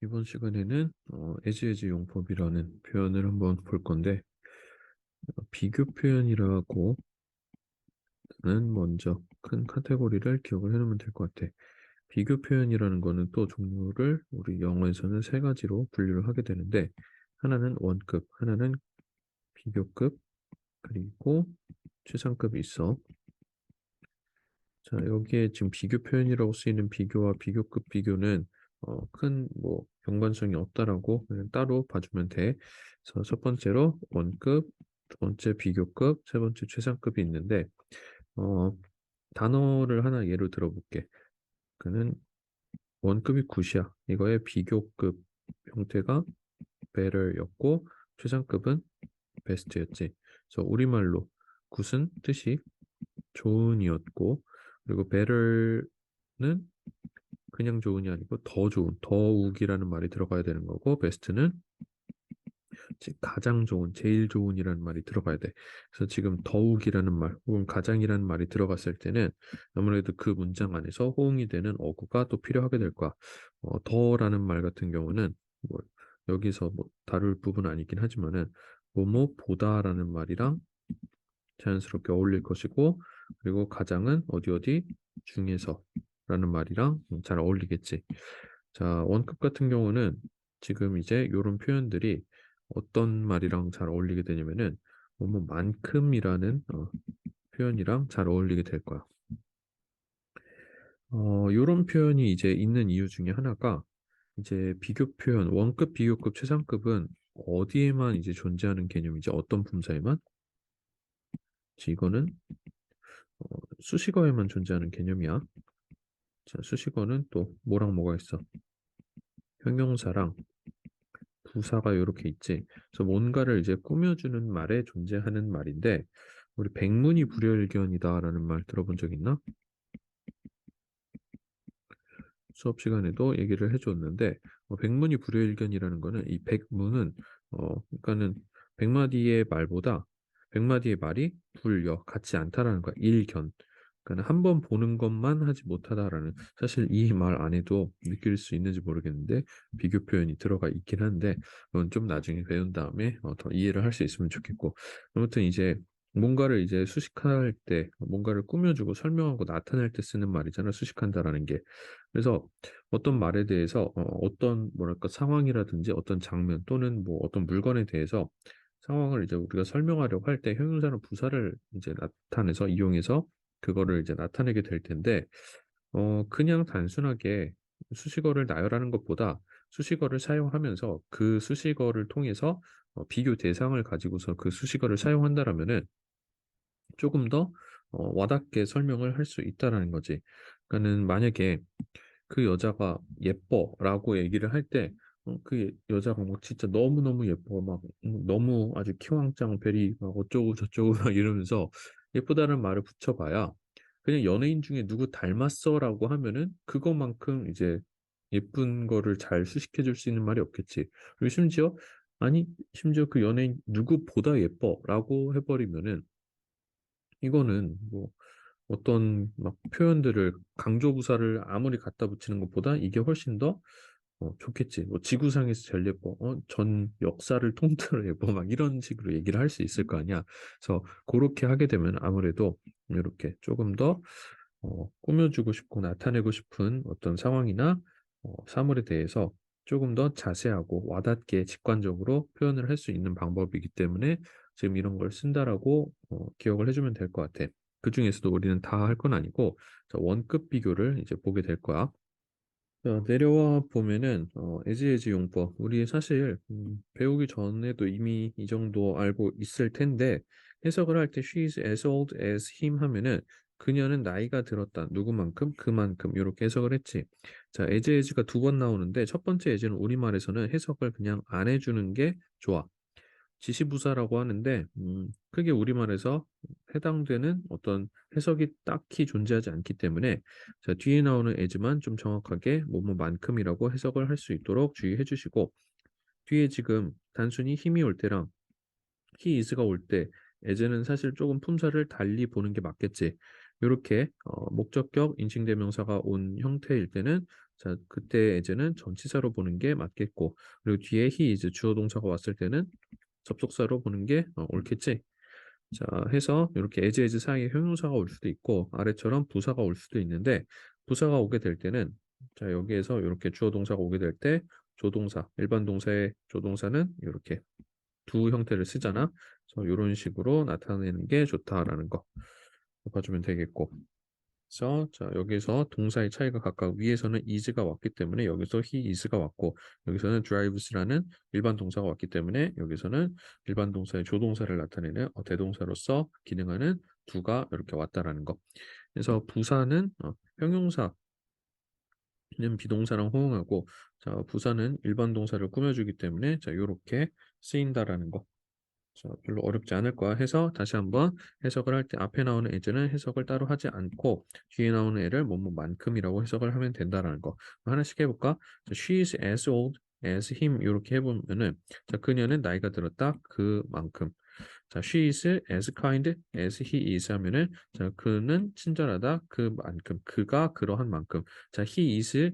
이번 시간에는 as 용법이라는 표현을 한번 볼 건데 비교 표현이라고 는 먼저 큰 카테고리를 기억을 해놓으면 될 것 같아. 비교 표현이라는 거는 또 종류를 우리 영어에서는 세 가지로 분류를 하게 되는데 하나는 원급, 하나는 비교급, 그리고 최상급이 있어. 자, 여기에 지금 비교 표현이라고 쓰이는 비교와 비교급 비교는 큰 뭐 연관성이 없다라고 그냥 따로 봐주면 돼. 그래서 첫 번째로 원급, 두 번째 비교급, 세 번째 최상급이 있는데 어, 단어를 하나 예로 들어볼게. 그는 원급이 굿이야. 이거의 비교급 형태가 better였고 최상급은 best였지. 그래서 우리말로 굿은 뜻이 좋은이었고 그리고 better는 그냥 좋은이 아니고 더 좋은, 더욱이라는 말이 들어가야 되는 거고 베스트는 가장 좋은, 제일 좋은이라는 말이 들어가야 돼. 그래서 지금 더욱이라는 말 혹은 가장이라는 말이 들어갔을 때는 아무래도 그 문장 안에서 호응이 되는 어구가 또 필요하게 될 거야. 더라는 말 같은 경우는 뭐 여기서 뭐 다룰 부분은 아니긴 하지만은 뭐뭐보다라는 말이랑 자연스럽게 어울릴 것이고 그리고 가장은 어디 어디 중에서라는 말이랑 잘 어울리겠지. 자, 원급 같은 경우는 지금 이제 이런 표현들이 어떤 말이랑 잘 어울리게 되냐면은 뭐만큼이라는 표현이랑 잘 어울리게 될 거야. 이런 표현이 이제 있는 이유 중에 하나가 이제 비교 표현, 원급, 비교급, 최상급은 어디에만 이제 존재하는 개념이지 어떤 품사에만? 이거는 수식어에만 존재하는 개념이야. 자, 수식어는 또 뭐랑 뭐가 있어? 형용사랑 부사가 이렇게 있지. 그래서 뭔가를 이제 꾸며주는 말에 존재하는 말인데, 우리 백문이 불여일견이다라는 말 들어본 적 있나? 수업 시간에도 얘기를 해줬는데, 백문이 불여일견이라는 거는 이 백문은, 그러니까는 백마디의 말보다 백마디의 말이 불여, 같지 않다라는 거야. 일견. 그러니까 한 번 보는 것만 하지 못하다라는 사실 이 말 안에도 느낄 수 있는지 모르겠는데 비교 표현이 들어가 있긴 한데 그건 좀 나중에 배운 다음에 더 이해를 할 수 있으면 좋겠고 아무튼 이제 뭔가를 이제 수식할 때 뭔가를 꾸며주고 설명하고 나타낼 때 쓰는 말이잖아 수식한다라는 게 그래서 어떤 말에 대해서 어떤 뭐랄까 상황이라든지 어떤 장면 또는 뭐 어떤 물건에 대해서 상황을 이제 우리가 설명하려고 할 때 형용사나 부사를 이제 나타내서 이용해서 그거를 이제 나타내게 될 텐데, 그냥 단순하게 수식어를 나열하는 것보다 수식어를 사용하면서 그 수식어를 통해서 비교 대상을 가지고서 그 수식어를 사용한다라면은 조금 더 와닿게 설명을 할 수 있다라는 거지. 그러니까는 만약에 그 여자가 예뻐라고 얘기를 할 때, 그 여자가 막 진짜 너무너무 예뻐. 막, 너무 아주 키왕짱베리 막 어쩌고 저쩌고 막 이러면서 예쁘다는 말을 붙여봐야 그냥 연예인 중에 누구 닮았어라고 하면은 그거만큼 이제 예쁜 거를 잘 수식해 줄 수 있는 말이 없겠지. 그리고 심지어, 아니, 심지어 그 연예인 누구보다 예뻐라고 해버리면은 이거는 뭐 어떤 막 표현들을 강조부사를 아무리 갖다 붙이는 것보다 이게 훨씬 더 좋겠지. 뭐 지구상에서 제일 예뻐. 전 역사를 통틀어 예뻐. 막 이런 식으로 얘기를 할 수 있을 거 아니야. 그래서 그렇게 하게 되면 아무래도 이렇게 조금 더 꾸며주고 싶고 나타내고 싶은 어떤 상황이나 사물에 대해서 조금 더 자세하고 와닿게 직관적으로 표현을 할 수 있는 방법이기 때문에 지금 이런 걸 쓴다라고 기억을 해주면 될 것 같아. 그 중에서도 우리는 다 할 건 아니고 자, 원급 비교를 이제 보게 될 거야. 자, 내려와 보면은 as 용법 우리 사실 배우기 전에도 이미 이 정도 알고 있을 텐데 해석을 할 때 she is as old as him 하면은 그녀는 나이가 들었다 누구만큼 그만큼 이렇게 해석을 했지. 자, as가 두 번 나오는데 첫 번째 as는 우리말에서는 해석을 그냥 안 해주는 게 좋아. 지시부사라고 하는데 크게 우리말에서 해당되는 어떤 해석이 딱히 존재하지 않기 때문에 자, 뒤에 나오는 as만 좀 정확하게 뭐뭐만큼이라고 해석을 할 수 있도록 주의해 주시고 뒤에 지금 단순히 힘이 올 때랑 he is가 올 때 as는 사실 조금 품사를 달리 보는 게 맞겠지. 요렇게 목적격 인칭대명사가 온 형태일 때는 자 그때 예제는 전치사로 보는 게 맞겠고 그리고 뒤에 he is 주어 동사가 왔을 때는 접속사로 보는 게 옳겠지. 자 해서 요렇게 as 사이에 형용사가 올 수도 있고 아래처럼 부사가 올 수도 있는데 부사가 오게 될 때는 자 여기에서 요렇게 주어 동사가 오게 될 때 조동사 일반 동사의 조동사는 요렇게 두 형태를 쓰잖아. 그래서 요런 식으로 나타내는 게 좋다라는 거 봐주면 되겠고. 그래서 자 여기서 동사의 차이가 각각 위에서는 is가 왔기 때문에 여기서 he is가 왔고 여기서는 drives라는 일반 동사가 왔기 때문에 여기서는 일반 동사의 조동사를 나타내는 대동사로서 기능하는 do가 이렇게 왔다라는 거. 그래서 부사는 형용사는 비동사랑 호응하고 자 부사는 일반 동사를 꾸며주기 때문에 자 요렇게 쓰인다라는 거. 자, 별로 어렵지 않을 거야 해서 다시 한번 해석을 할 때 앞에 나오는 as는 해석을 따로 하지 않고 뒤에 나오는 애를 뭐뭐만큼이라고 해석을 하면 된다라는 거. 하나씩 해볼까? 자, she is as old as him 이렇게 해보면은 자 그녀는 나이가 들었다 그만큼. 자 she is as kind as he is 하면은 자 그는 친절하다 그만큼 그가 그러한 만큼. 자 he is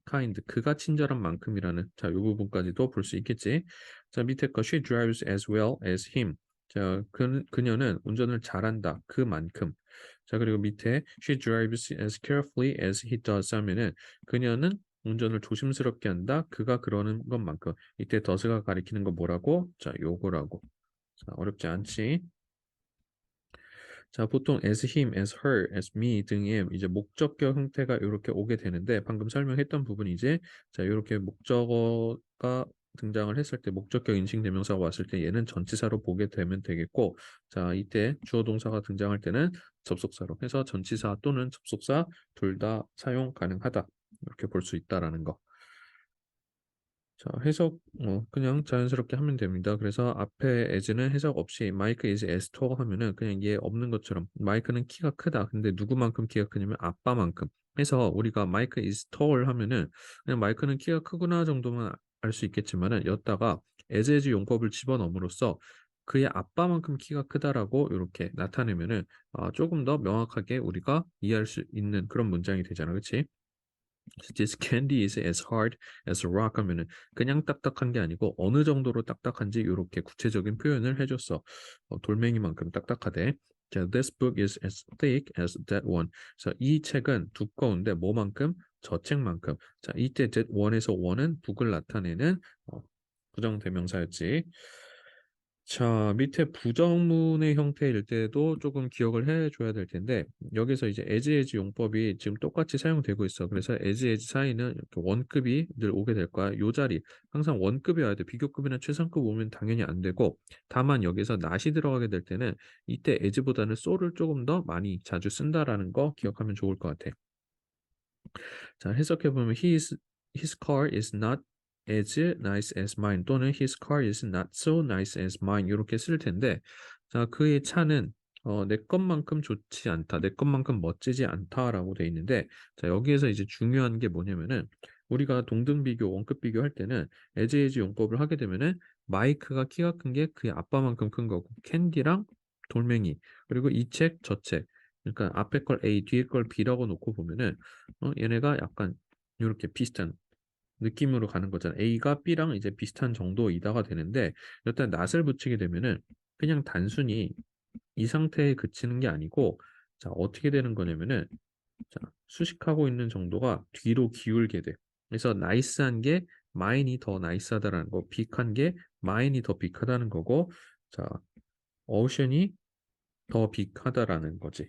kind 그가 친절한 만큼이라는 자, 이 부분까지도 볼 수 있겠지. 자, 밑에 거 she drives as well as him. 자, 그녀는 운전을 잘한다. 그만큼. 자, 그리고 밑에 she drives as carefully as he does 하면은 그녀는 운전을 조심스럽게 한다. 그가 그러는 것만큼. 이때 does가 가리키는 거 뭐라고? 자, 요거라고. 자, 어렵지 않지? 자, 보통 as him, as her, as me 등의 이제 목적격 형태가 이렇게 오게 되는데 방금 설명했던 부분이지. 자, 이렇게 목적어가 등장을 했을 때 목적격 인칭 대명사가 왔을 때 얘는 전치사로 보게 되면 되겠고 자, 이때 주어 동사가 등장할 때는 접속사로 해서 전치사 또는 접속사 둘 다 사용 가능하다. 이렇게 볼 수 있다라는 거. 자, 해석 그냥 자연스럽게 하면 됩니다. 그래서 앞에 as는 해석 없이 Mike is as tall 하면은 그냥 얘 없는 것처럼 마이크는 키가 크다. 근데 누구만큼 키가 크냐면 아빠만큼. 해서 우리가 Mike is tall 하면은 그냥 마이크는 키가 크구나 정도만 알 수 있겠지만은 여기다가 as 용법을 집어넣음으로써 그의 아빠만큼 키가 크다라고 이렇게 나타내면은 조금 더 명확하게 우리가 이해할 수 있는 그런 문장이 되잖아. 그렇지? This candy is as hard as a rock 하면은 그냥 딱딱한 게 아니고 어느 정도로 딱딱한지 이렇게 구체적인 표현을 해줬어. 돌멩이만큼 딱딱하대. 자, this book is as thick as that one. 그래서 이 책은 두꺼운데 뭐만큼? 저 책만큼. 자, 이때 that one에서 one은 북을 나타내는 부정대명사였지. 자, 밑에 부정문의 형태일 때도 조금 기억을 해줘야 될 텐데 여기서 이제 as 용법이 지금 똑같이 사용되고 있어. 그래서 as 사이는 이렇게 원급이 늘 오게 될 거야. 요 자리 항상 원급이 와야 돼. 비교급이나 최상급 오면 당연히 안 되고 다만 여기서 not이 들어가게 될 때는 이때 as보다는 so를 조금 더 많이 자주 쓴다라는 거 기억하면 좋을 것 같아. 자, 해석해보면 his car is not as nice as mine 또는 his car is not so nice as mine 이렇게 쓸 텐데 자, 그의 차는 내 것만큼 좋지 않다. 내 것만큼 멋지지 않다라고 돼 있는데 자, 여기에서 이제 중요한 게 뭐냐면은 우리가 동등 비교, 원급 비교할 때는 as 용법을 하게 되면은 마이크가 키가 큰 게 그의 아빠만큼 큰 거고 캔디랑 돌멩이 그리고 이 책, 저 책 그러니까 앞에 걸 A, 뒤에 걸 B라고 놓고 보면은 얘네가 약간 이렇게 비슷한 느낌으로 가는 거잖아. A가 B랑 이제 비슷한 정도이다가 되는데 일단 낫을 붙이게 되면은 그냥 단순히 이 상태에 그치는 게 아니고 자 어떻게 되는 거냐면은 자 수식하고 있는 정도가 뒤로 기울게 돼. 그래서 나이스한 게 mine이 더 나이스하다라는 거, 빅한 게 mine이 더 빅하다는 거고 자 ocean이 더 빅하다라는 거지.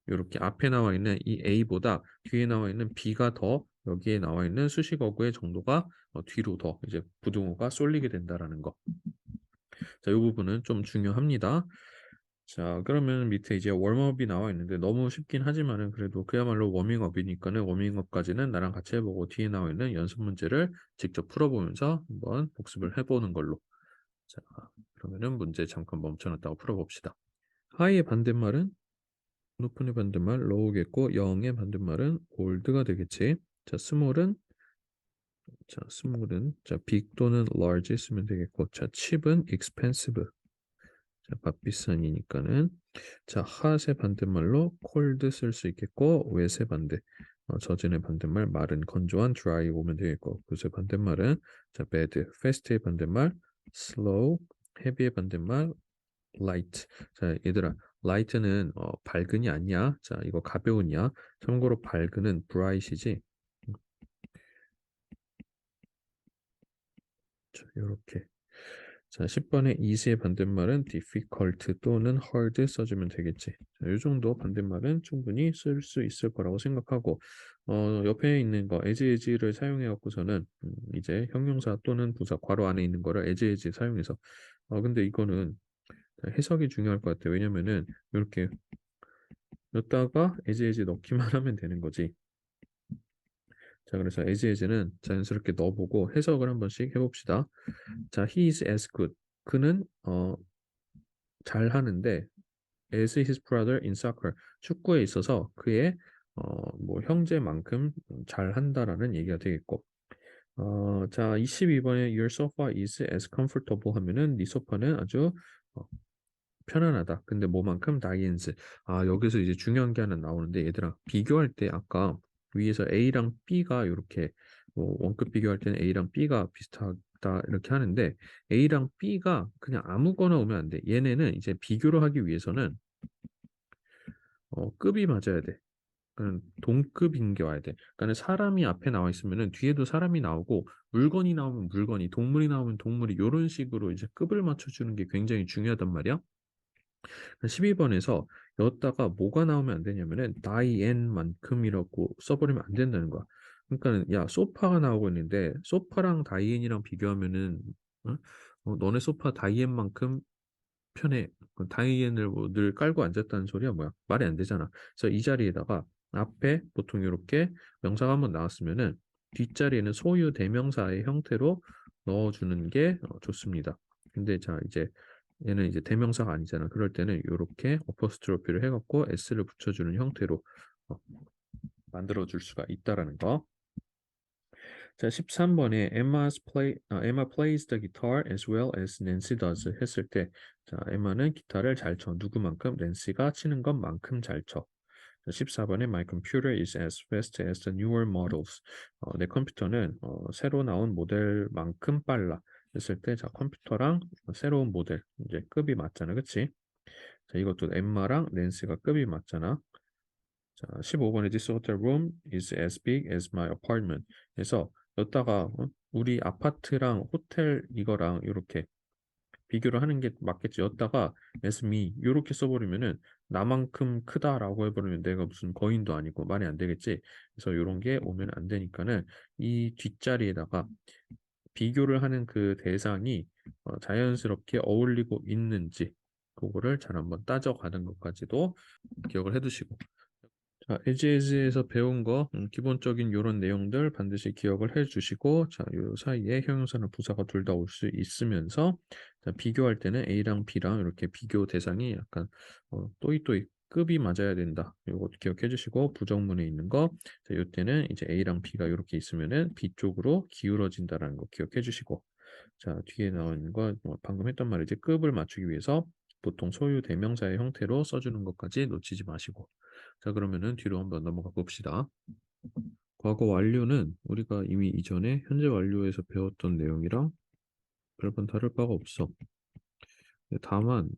이렇게 앞에 나와 있는 이 A보다 뒤에 나와 있는 B가 더 여기에 나와 있는 수식어구의 정도가 뒤로 더 이제 부등호가 쏠리게 된다라는 거. 자, 이 부분은 좀 중요합니다. 자, 그러면 밑에 이제 웜업이 나와 있는데 너무 쉽긴 하지만은 그래도 그야말로 워밍업이니까는 워밍업까지는 나랑 같이 해보고 뒤에 나와 있는 연습 문제를 직접 풀어보면서 한번 복습을 해보는 걸로. 자, 그러면은 문제 잠깐 멈춰놨다가 풀어봅시다. 하이의 반대말은 높은의 반대말 low겠고 0의 반대말은 old가 되겠지. 자, small은 자, big 또는 large 쓰면 되겠고 자, cheap은 expensive. 자, 값비싼이니까는 자, hot의 반대말로 cold 쓸 수 있겠고, wet의 반대, 젖은의 반대말, 마른, 건조한, dry 오면 되겠고, good의 반대말은 자, bad, fast의 반대말, slow, heavy의 반대말, light. 자, 얘들아, light는 밝은이 아니야. 자, 이거 가벼운이야. 참고로 밝은은 bright이지. 자, 요렇게. 자, 10번의 easy의 반대말은 difficult 또는 hard 써주면 되겠지. 자, 이 정도 반대말은 충분히 쓸 수 있을 거라고 생각하고, 옆에 있는 거 as를 사용해 갖고서는 이제 형용사 또는 부사 괄호 안에 있는 거를 as 사용해서 근데 이거는 해석이 중요할 것 같아요. 왜냐면은 이렇게 여기다가 as 넣기만 하면 되는 거지. 자, 그래서 as는 자연스럽게 넣어보고 해석을 한 번씩 해봅시다. 자, he is as good. 그는 잘 하는데 as his brother in soccer. 축구에 있어서 그의 뭐 형제만큼 잘 한다라는 얘기가 되겠고. 자, 22번에 your sofa is as comfortable 하면은 네 소파는 아주 어, 편안하다. 근데 뭐만큼 다이앤스. 여기서 이제 중요한 게 하나 나오는데 얘들아 비교할 때 아까 위에서 A랑 B가 이렇게 뭐 원급 비교할 때는 A랑 B가 비슷하다 이렇게 하는데 A랑 B가 그냥 아무거나 오면 안 돼. 얘네는 이제 비교를 하기 위해서는 급이 맞아야 돼. 그러니까 동급인 게 와야 돼. 그러니까 사람이 앞에 나와 있으면은 뒤에도 사람이 나오고 물건이 나오면 물건이, 동물이 나오면 동물이 이런 식으로 이제 급을 맞춰주는 게 굉장히 중요하단 말이야. 12번에서 여기다가 뭐가 나오면 안 되냐면은 다이앤만큼이라고 써버리면 안 된다는 거야. 그러니까는 야 소파가 나오고 있는데 소파랑 다이앤이랑 비교하면은 어? 너네 소파 다이앤만큼 편해. 다이앤을 뭐 늘 깔고 앉았다는 소리야 뭐야? 말이 안 되잖아. 그래서 이 자리에다가 앞에 보통 이렇게 명사가 한번 나왔으면은 뒷자리에는 소유 대명사의 형태로 넣어주는 게 좋습니다. 근데 자 이제 얘는 이제 대명사가 아니잖아. 그럴 때는 이렇게 어퍼스트로피를 해갖고 s를 붙여주는 형태로 어, 만들어줄 수가 있다라는 거. 자, 13번에 Emma plays the guitar as well as Nancy does 했을 때, 자, 엠마는 기타를 잘 쳐. 누구만큼? 낸시가 치는 것만큼 잘 쳐. 자, 14번에 My computer is as fast as the newer models. 내 컴퓨터는 새로 나온 모델만큼 빨라. 했을 때, 자, 컴퓨터랑 새로운 모델, 이제 급이 맞잖아. 그치? 자, 이것도 엠마랑 낸시가 급이 맞잖아. 자, 15번에 This hotel room is as big as my apartment. 그래서 여기다가 우리 아파트랑 호텔 이거랑 이렇게 비교를 하는 게 맞겠지. 여기다가 as me 이렇게 써버리면은 나만큼 크다라고 해버리면 내가 무슨 거인도 아니고 말이 안 되겠지. 그래서 이런 게 오면 안 되니까는 이 뒷자리에다가 비교를 하는 그 대상이 자연스럽게 어울리고 있는지 그거를 잘 한번 따져가는 것까지도 기억을 해두시고 자, 에지에즈에서 배운 거 기본적인 요런 내용들 반드시 기억을 해 주시고 자, 요 사이에 형용사나 부사가 둘 다 올 수 있으면서 자, 비교할 때는 A랑 B랑 이렇게 비교 대상이 약간 또이또이 급이 맞아야 된다. 요거 기억해 주시고 부정문에 있는 거 자, 요때는 이제 A랑 B가 이렇게 있으면은 B 쪽으로 기울어진다라는 거 기억해 주시고 자, 뒤에 나와 있는 거뭐 방금 했던 말이지 급을 맞추기 위해서 보통 소유 대명사의 형태로 써주는 것까지 놓치지 마시고 자, 그러면은 뒤로 한번 넘어가 봅시다. 과거 완료는 우리가 이미 이전에 현재 완료에서 배웠던 내용이랑 별반 다를 바가 없어. 다만,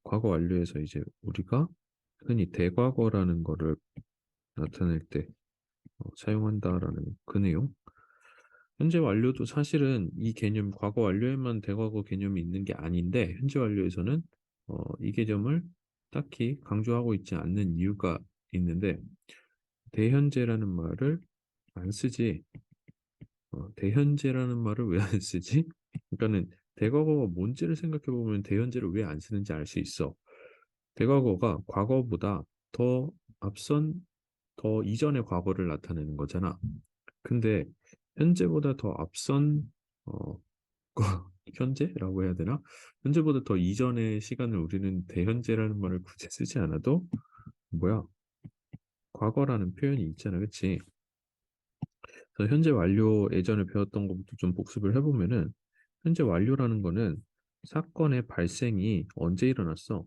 과거 완료에서 이제 우리가 흔히 대과거라는 거를 나타낼 때 사용한다라는 그 내용. 현재 완료도 사실은 이 개념, 과거 완료에만 대과거 개념이 있는 게 아닌데, 현재 완료에서는 이 개념을 딱히 강조하고 있지 않는 이유가 있는데, 대현재라는 말을 안 쓰지. 대현재라는 말을 왜 안 쓰지? 그러니까는 대과거가 뭔지를 생각해 보면 대현재를 왜 안 쓰는지 알 수 있어. 대과거가 과거보다 더 앞선, 더 이전의 과거를 나타내는 거잖아. 근데 현재보다 더 앞선 어, 현재라고 해야 되나? 현재보다 더 이전의 시간을 우리는 대현재라는 말을 굳이 쓰지 않아도 뭐야? 과거라는 표현이 있잖아, 그치? 그래서 현재 완료 예전에 배웠던 것부터 좀 복습을 해보면은 현재 완료라는 거는 사건의 발생이 언제 일어났어?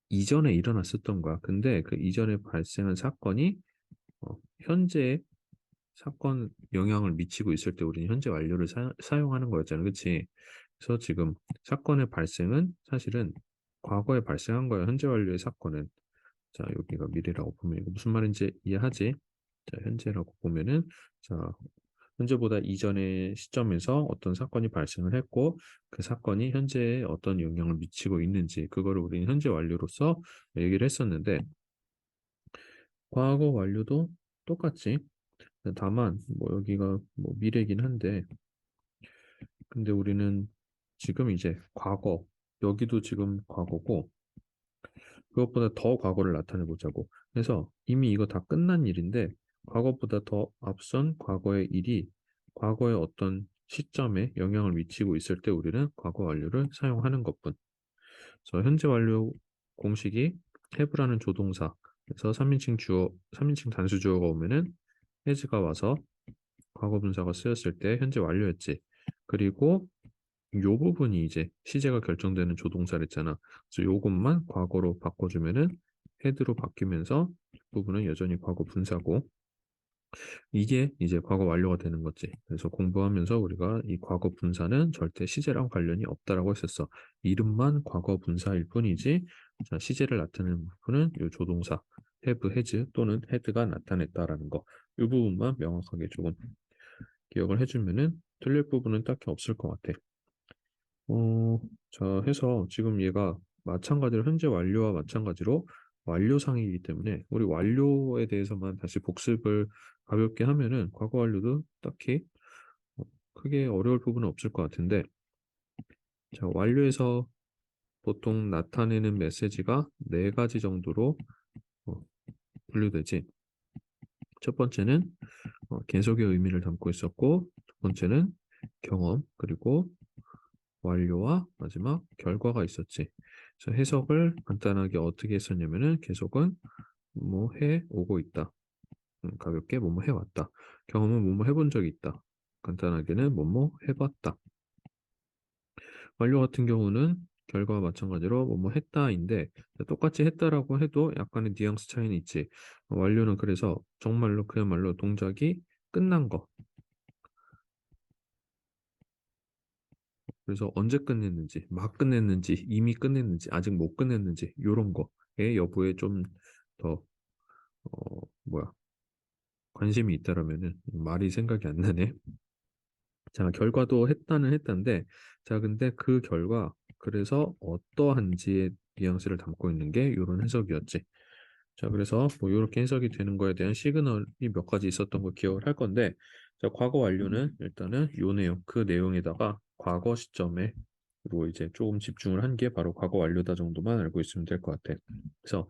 이전에 일어났었던 거야. 근데 그 이전에 발생한 사건이 현재 사건 영향을 미치고 있을 때 우리는 현재 완료를 사용하는 거였잖아. 그치? 그래서 지금 사건의 발생은 사실은 과거에 발생한 거야. 현재 완료의 사건은. 자, 여기가 미래라고 보면 이거 무슨 말인지 이해하지? 자, 현재라고 보면은 자, 현재보다 이전의 시점에서 어떤 사건이 발생을 했고 그 사건이 현재에 어떤 영향을 미치고 있는지 그거를 우리는 현재 완료로서 얘기를 했었는데 과거 완료도 똑같지. 다만 뭐 여기가 뭐 미래긴 한데 근데 우리는 지금 이제 과거 여기도 지금 과거고 그것보다 더 과거를 나타내 보자고. 그래서 이미 이거 다 끝난 일인데 과거보다 더 앞선 과거의 일이 과거의 어떤 시점에 영향을 미치고 있을 때 우리는 과거 완료를 사용하는 것뿐. 그래서 현재 완료 공식이 have라는 조동사. 그래서 3인칭 주어, 3인칭 단수 주어가 오면은 has가 와서 과거 분사가 쓰였을 때 현재 완료였지. 그리고 요 부분이 이제 시제가 결정되는 조동사랬잖아. 그래서 요것만 과거로 바꿔주면은 헤드로 바뀌면서 이 부분은 여전히 과거 분사고 이게 이제 과거 완료가 되는 거지. 그래서 공부하면서 우리가 이 과거 분사는 절대 시제랑 관련이 없다라고 했었어. 이름만 과거 분사일 뿐이지 자, 시제를 나타내는 부분은 요 조동사 have, has 또는 had가 나타냈다라는 거. 이 부분만 명확하게 조금 기억을 해주면은 틀릴 부분은 딱히 없을 것 같아. 어, 자, 해서 지금 얘가 마찬가지로 현재 완료와 마찬가지로 완료상이기 때문에 우리 완료에 대해서만 다시 복습을 가볍게 하면은 과거 완료도 딱히 어, 크게 어려울 부분은 없을 것 같은데 자, 완료에서 보통 나타내는 메시지가 네 가지 정도로 어, 분류되지. 첫 번째는 계속의 의미를 담고 있었고 두 번째는 경험 그리고 완료와 마지막 결과가 있었지. 그래서 해석을 간단하게 어떻게 했었냐면은 계속은 뭐 해 오고 있다. 가볍게 뭐뭐 해왔다. 경험은 뭐뭐 해본 적이 있다. 간단하게는 뭐뭐 해봤다. 완료 같은 경우는 결과와 마찬가지로 뭐뭐 했다인데 똑같이 했다라고 해도 약간의 뉘앙스 차이는 있지. 완료는 그래서 정말로 그야말로 동작이 끝난 거. 그래서 언제 끝냈는지, 막 끝냈는지, 이미 끝냈는지, 아직 못 끝냈는지 이런 거에 여부에 좀 더 뭐야 관심이 있다라면은 말이 생각이 안 나네. 자, 결과도 했다는 했다인데 자, 근데 그 결과 그래서 어떠한지의 뉘앙스를 담고 있는 게 이런 해석이었지. 자, 그래서 뭐 이렇게 해석이 되는 거에 대한 시그널이 몇 가지 있었던 거 기억을 할 건데 자, 과거 완료는 일단은 요 내용, 그 내용에다가 과거 시점에 로 이제 조금 집중을 한 게 바로 과거 완료다 정도만 알고 있으면 될 것 같아. 그래서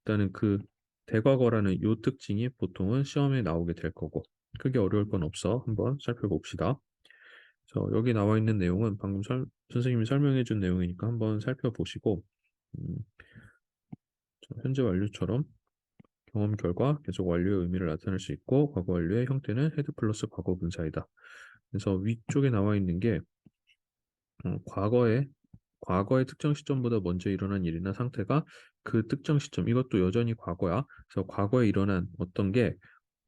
일단은 그 대과거라는 요 특징이 보통은 시험에 나오게 될 거고 크게 어려울 건 없어. 한번 살펴봅시다. 여기 나와 있는 내용은 방금 선생님이 설명해 준 내용이니까 한번 살펴보시고 음, 현재 완료처럼 경험 결과 계속 완료의 의미를 나타낼 수 있고 과거 완료의 형태는 헤드 플러스 과거 분사이다. 그래서 위쪽에 나와 있는 게 과거의 특정 시점보다 먼저 일어난 일이나 상태가 그 특정 시점, 이것도 여전히 과거야. 그래서 과거에 일어난 어떤 게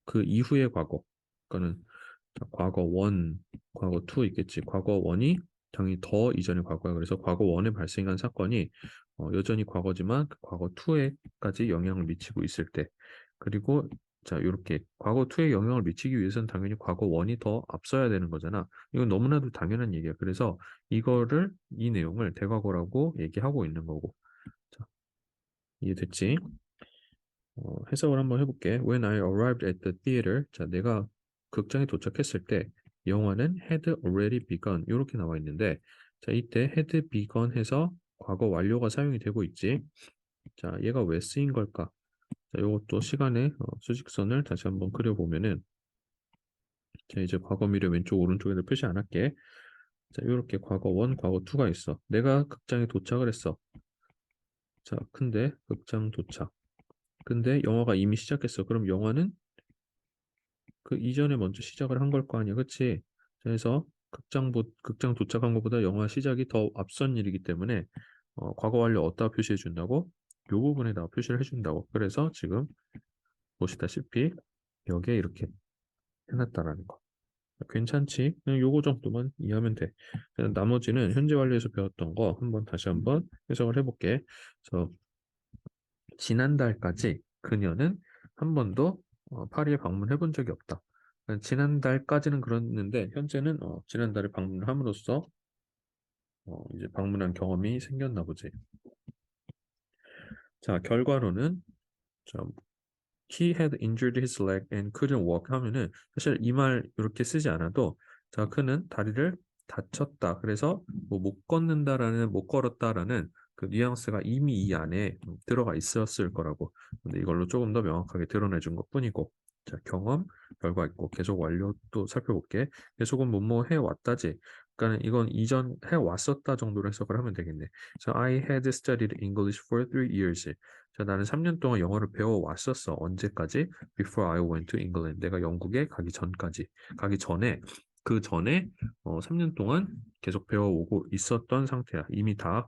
그 이후의 과거. 그러니까는 과거 1, 과거 2 있겠지. 과거 1이 당연히 더 이전의 과거야. 그래서 과거 1에 발생한 사건이 여전히 과거지만 그 과거 2에까지 영향을 미치고 있을 때. 그리고 자, 이렇게 과거 2에 영향을 미치기 위해서는 당연히 과거 1이 더 앞서야 되는 거잖아. 이건 너무나도 당연한 얘기야. 그래서 이 내용을 대과거라고 얘기하고 있는 거고. 자, 이해됐지? 해석을 한번 해볼게. When I arrived at the theater, 자, 내가 극장에 도착했을 때 영화는 had already begun 이렇게 나와 있는데, 자, 이때 had begun 해서 과거 완료가 사용이 되고 있지. 자, 얘가 왜 쓰인 걸까? 자, 이것도 시간의 수직선을 다시 한번 그려보면은, 자, 이제 과거 미래 왼쪽 오른쪽에다 표시 안 할게. 자, 이렇게 과거 1, 과거 2가 있어. 내가 극장에 도착을 했어. 자, 근데 극장 도착. 근데 영화가 이미 시작했어. 그럼 영화는 그 이전에 먼저 시작을 한 걸 거 아니야, 그치? 그래서 극장 도착한 것보다 영화 시작이 더 앞선 일이기 때문에 과거 완료 어디다 표시해 준다고? 부분에다가 표시를 해준다고. 그래서 지금 보시다시피 여기에 이렇게 해놨다라는 거. 괜찮지? 그냥 요거 정도만 이해하면 돼. 그냥 나머지는 현재 완료에서 배웠던 거 한번 다시 한번 해석을 해볼게. 그래서 지난달까지 그녀는 한 번도 파리에 방문해 본 적이 없다. 지난달까지는 그랬는데 현재는 지난달에 방문을 함으로써 이제 방문한 경험이 생겼나 보지. 자, 결과로는 자, he had injured his leg and couldn't walk 하면은 사실 이 말 이렇게 쓰지 않아도 자, 그는 다리를 다쳤다. 그래서 뭐 못 걷는다라는 못 걸었다라는 그 뉘앙스가 이미 이 안에 들어가 있었을 거라고. 근데 이걸로 조금 더 명확하게 드러내 준 것뿐이고. 자, 경험, 결과 있고 계속 완료도 살펴볼게. 계속은 뭐뭐 해왔다지. 그러니까 이건 이전 해왔었다 정도로 해석을 하면 되겠네. So I had studied English for 3 years. 자, 나는 3년 동안 영어를 배워왔었어. 언제까지? Before I went to England. 내가 영국에 가기 전까지. 가기 전에, 그 전에 3년 동안 계속 배워오고 있었던 상태야. 이미 다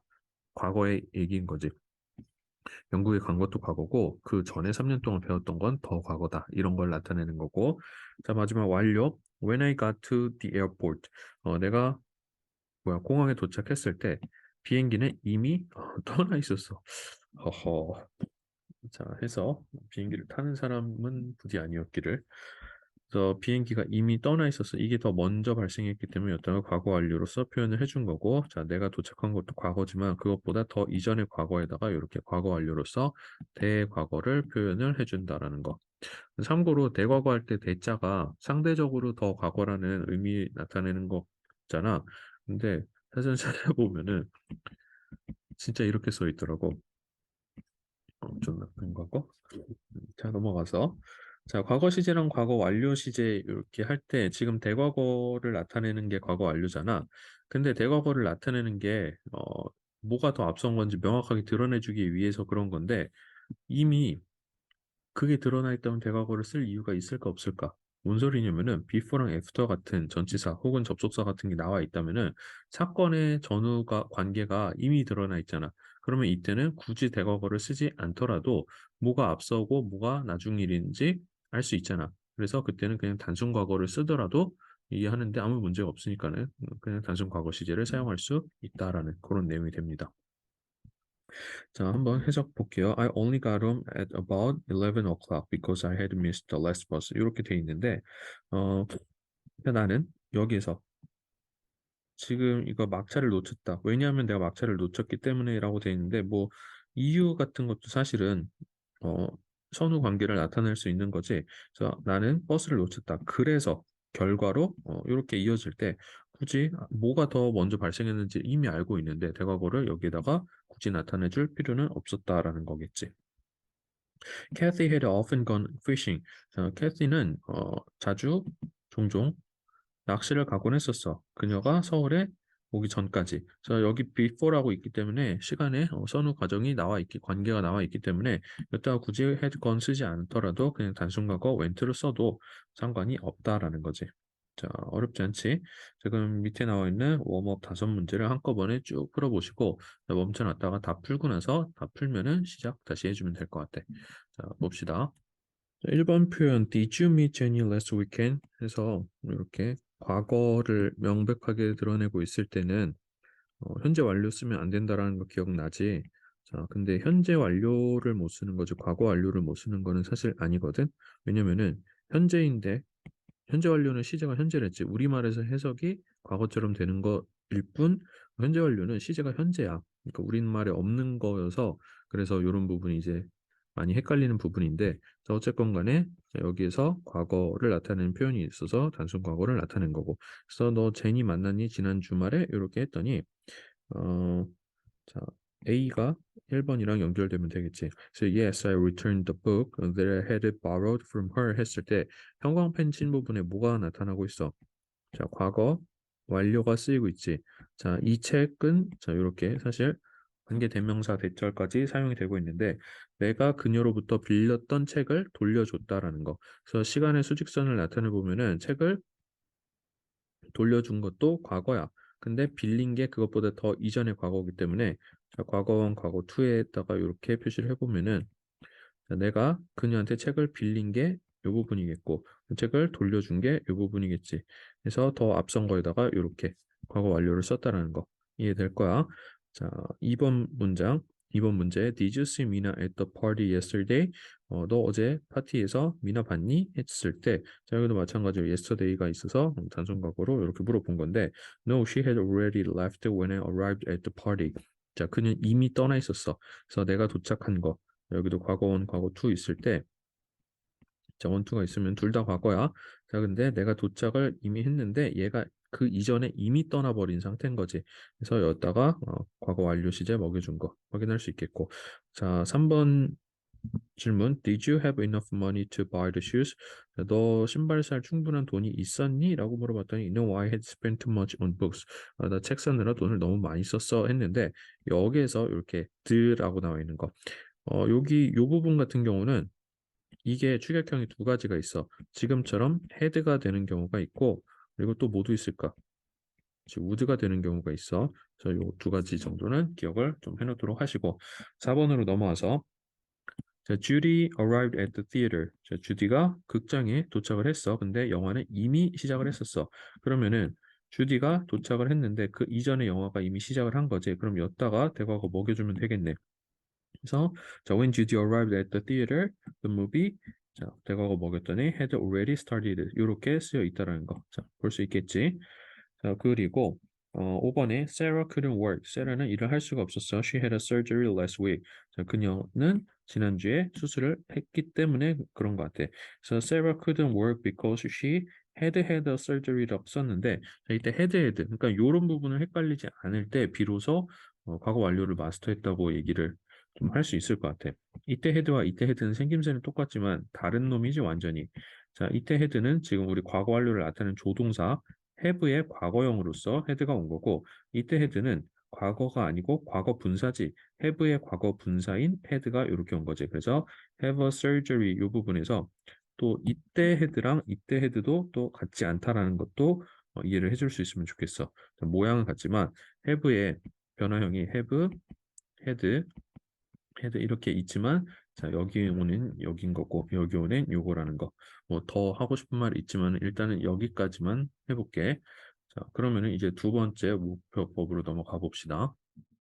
과거의 얘기인 거지. 영국에 간 것도 과거고, 그 전에 3년 동안 배웠던 건 더 과거다. 이런 걸 나타내는 거고. 자, 마지막 완료. When I got to the airport. 내가 공항에 도착했을 때 비행기는 이미 떠나 있었어. 허허. 자, 해서 비행기를 타는 사람은 부디 아니었기를. 그래서 비행기가 이미 떠나 있어서 이게 더 먼저 발생했기 때문에 였다가 과거 완료로서 표현을 해준 거고, 자, 내가 도착한 것도 과거지만 그것보다 더 이전의 과거에다가 이렇게 과거 완료로서 대과거를 표현을 해준다라는 거. 참고로 대과거 할 때 대자가 상대적으로 더 과거라는 의미 나타내는 거잖아. 근데 사전 찾아보면은 진짜 이렇게 써 있더라고. 좀 나쁜 거고. 자, 넘어가서. 자, 과거 시제랑 과거 완료 시제 이렇게 할 때 지금 대과거를 나타내는 게 과거 완료잖아. 근데 대과거를 나타내는 게 뭐가 더 앞선 건지 명확하게 드러내주기 위해서 그런 건데 이미 그게 드러나 있다면 대과거를 쓸 이유가 있을까 없을까? 뭔 소리냐면은 before랑 after 같은 전치사 혹은 접속사 같은 게 나와 있다면은 사건의 전후가 관계가 이미 드러나 있잖아. 그러면 이때는 굳이 대과거를 쓰지 않더라도 뭐가 앞서고 뭐가 나중 일인지 알 수 있잖아. 그래서 그때는 그냥 단순 과거를 쓰더라도 이해하는데 아무 문제가 없으니까는 그냥 단순 과거 시제를 사용할 수 있다라는 그런 내용이 됩니다. 자, 한번 해석 볼게요. I only got home at about 11 o'clock because I had missed the last bus. 이렇게 돼 있는데, 나는 여기에서 지금 이거 막차를 놓쳤다. 왜냐하면 내가 막차를 놓쳤기 때문에라고 돼 있는데, 뭐 이유 같은 것도 사실은 어, 선후 관계를 나타낼 수 있는 거지. 그래서 나는 버스를 놓쳤다. 그래서 결과로 이렇게 이어질 때 굳이 뭐가 더 먼저 발생했는지 이미 알고 있는데 대과거를 여기에다가 굳이 나타내 줄 필요는 없었다라는 거겠지. Kathy had often gone fishing. 캐시는 자주 종종 낚시를 가곤 했었어. 그녀가 서울에 오기 전까지. 그래서 여기 before라고 있기 때문에 시간에 선후 과정이 나와 있기, 관계가 나와 있기 때문에 여기다가 굳이 had gone 쓰지 않더라도 그냥 단순 과거 went를 써도 상관이 없다라는 거지. 자, 어렵지 않지? 지금 밑에 나와 있는 웜업 5문제를 한꺼번에 쭉 풀어보시고 멈춰놨다가 다 풀고 나서 다 풀면은 시작 다시 해주면 될 것 같아. 자, 봅시다. 1번 표현 Did you meet Jenny last weekend? 해서 이렇게 과거를 명백하게 드러내고 있을 때는 현재 완료 쓰면 안 된다라는 거 기억나지? 자, 근데 현재 완료를 못 쓰는 거지 과거 완료를 못 쓰는 거는 사실 아니거든. 왜냐면은 현재인데 현재 완료는 시제가 현재랬지. 우리말에서 해석이 과거처럼 되는 거일 뿐 현재 완료는 시제가 현재야. 그러니까 우리말에 없는 거여서 그래서 이런 부분이 이제 많이 헷갈리는 부분인데 자, 어쨌건 간에 여기에서 과거를 나타내는 표현이 있어서 단순 과거를 나타낸 거고 그래서 너 제니 만났니? 지난 주말에? 이렇게 했더니 어, 자, A가 1번이랑 연결되면 되겠지. So yes, I returned the book that I had borrowed from her 했을 때 형광펜 친 부분에 뭐가 나타나고 있어? 자, 과거 완료가 쓰이고 있지. 자, 이 책은 자, 이렇게 사실 관계 대명사 대절까지 사용이 되고 있는데 내가 그녀로부터 빌렸던 책을 돌려줬다라는 거. 그래서 시간의 수직선을 나타내 보면은 책을 돌려준 것도 과거야. 근데 빌린 게 그것보다 더 이전의 과거이기 때문에 자, 과거 원, 과거 투에다가 이렇게 표시를 해보면은 자, 내가 그녀한테 책을 빌린 게 이 부분이겠고 그 책을 돌려준 게 이 부분이겠지. 그래서 더 앞선 거에다가 이렇게 과거 완료를 썼다라는 거 이해될 거야. 자, 2번 문장. 2번 문제. Did you see Mina at the party yesterday? 너 어제 파티에서 미나 봤니? 했을 때, 자, 여기도 마찬가지로 yesterday가 있어서 단순 과거로 이렇게 물어본 건데, No, she had already left when I arrived at the party. 자, 그는 이미 떠나 있었어. 그래서 내가 도착한 거. 여기도 과거 원, 과거 투 있을 때, 자, 원투가 있으면 둘 다 과거야. 자, 근데 내가 도착을 이미 했는데 얘가 그 이전에 이미 떠나버린 상태인 거지. 그래서 여기다가 과거 완료 시제 먹여준 거 확인할 수 있겠고. 자, 3번 질문. Did you have enough money to buy the shoes? 자, 너 신발 살 충분한 돈이 있었니? 라고 물어봤더니 No, I had spent too much on books. 나 책 사느라 돈을 너무 많이 썼어 했는데 여기에서 이렇게 드라고 나와 있는 거. 여기 요 부분 같은 경우는 이게 추격형이 두 가지가 있어. 지금처럼 헤드가 되는 경우가 있고, 그리고 또 모두 있을까? 지금 우드가 되는 경우가 있어. 그래서 요 두 가지 정도는 기억을 좀 해놓도록 하시고, 4번으로 넘어와서, 자, Judy arrived at the theater. 자, 주디가 극장에 도착을 했어. 근데 영화는 이미 시작을 했었어. 그러면은 주디가 도착을 했는데 그 이전에 영화가 이미 시작을 한 거지. 그럼 여기다가 대과거 먹여주면 되겠네. 그래서 자, when Judy arrived at the theater, the movie 자, 대과거 먹였더니 had already started 이렇게 쓰여 있다라는 거. 자, 볼 수 있겠지. 자, 그리고 5번에 Sarah couldn't work. Sarah는 일을 할 수가 없었어. She had a surgery last week. 자, 그녀는 지난주에 수술을 했기 때문에 그런 것 같아. 그래서 Sarah couldn't work because she had a surgery라고 썼는데 자, 이때 had 그러니까 이런 부분을 헷갈리지 않을 때 비로소 과거 완료를 마스터했다고 얘기를 좀 할 수 있을 것 같아. 이때 헤드와 이때 헤드는 생김새는 똑같지만 다른 놈이지 완전히. 자, 이때 헤드는 지금 우리 과거 완료를 나타내는 조동사 have의 과거형으로서 헤드가 온 거고 이때 헤드는 과거가 아니고 과거 분사지 have의 과거 분사인 헤드가 이렇게 온 거지. 그래서 have a surgery 이 부분에서 또 이때 헤드랑 이때 헤드도 또 같지 않다라는 것도 이해를 해줄 수 있으면 좋겠어. 자, 모양은 같지만 have의 변화형이 have, had, 헤드 이렇게 있지만 자 여기 오는 여긴 거고 여기 오는 요거라는 거. 뭐 더 하고 싶은 말 있지만 일단은 여기까지만 해볼게. 자 그러면은 이제 두 번째 목표법으로 넘어가 봅시다.